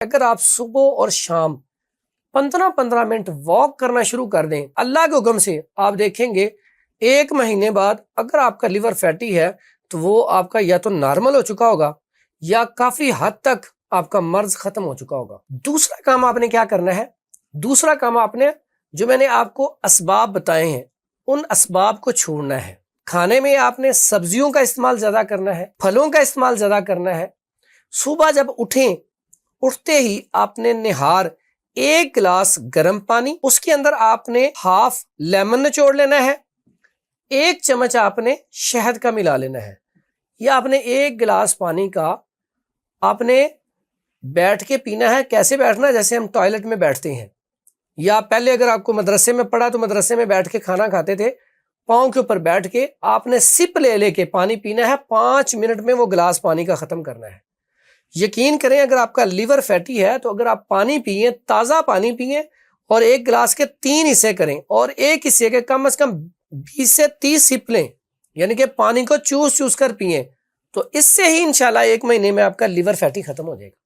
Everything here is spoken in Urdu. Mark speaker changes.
Speaker 1: اگر آپ صبح اور شام 15-15 منٹ واک کرنا شروع کر دیں اللہ کے حکم سے، آپ دیکھیں گے 1 مہینے بعد اگر آپ کا لیور فیٹی ہے تو وہ آپ کا یا تو نارمل ہو چکا ہوگا یا کافی حد تک آپ کا مرض ختم ہو چکا ہوگا۔ دوسرا کام آپ نے کیا کرنا ہے؟ دوسرا کام آپ نے، جو میں نے آپ کو اسباب بتائے ہیں، ان اسباب کو چھوڑنا ہے۔ کھانے میں آپ نے سبزیوں کا استعمال زیادہ کرنا ہے، پھلوں کا استعمال زیادہ کرنا ہے۔ صبح جب اٹھتے ہی آپ نے نہار 1 گلاس گرم پانی، اس کے اندر آپ نے ½ لیمن نچوڑ لینا ہے، 1 چمچ آپ نے شہد کا ملا لینا ہے، یا آپ نے 1 گلاس پانی کا آپ نے بیٹھ کے پینا ہے۔ کیسے بیٹھنا؟ جیسے ہم ٹوائلٹ میں بیٹھتے ہیں، یا پہلے اگر آپ کو مدرسے میں پڑھا تو مدرسے میں بیٹھ کے کھانا کھاتے تھے، پاؤں کے اوپر بیٹھ کے آپ نے سپ لے کے پانی پینا ہے، 5 منٹ میں وہ گلاس پانی کا ختم کرنا ہے۔ یقین کریں اگر آپ کا لیور فیٹی ہے تو اگر آپ پانی پئیں، تازہ پانی پئیں اور 1 گلاس کے 3 حصے کریں اور 1 حصے کے کم از کم 20 سے 30 سپ لیں، یعنی کہ پانی کو چوس کر پئیں، تو اس سے ہی انشاءاللہ 1 مہینے میں آپ کا لیور فیٹی ختم ہو جائے گا۔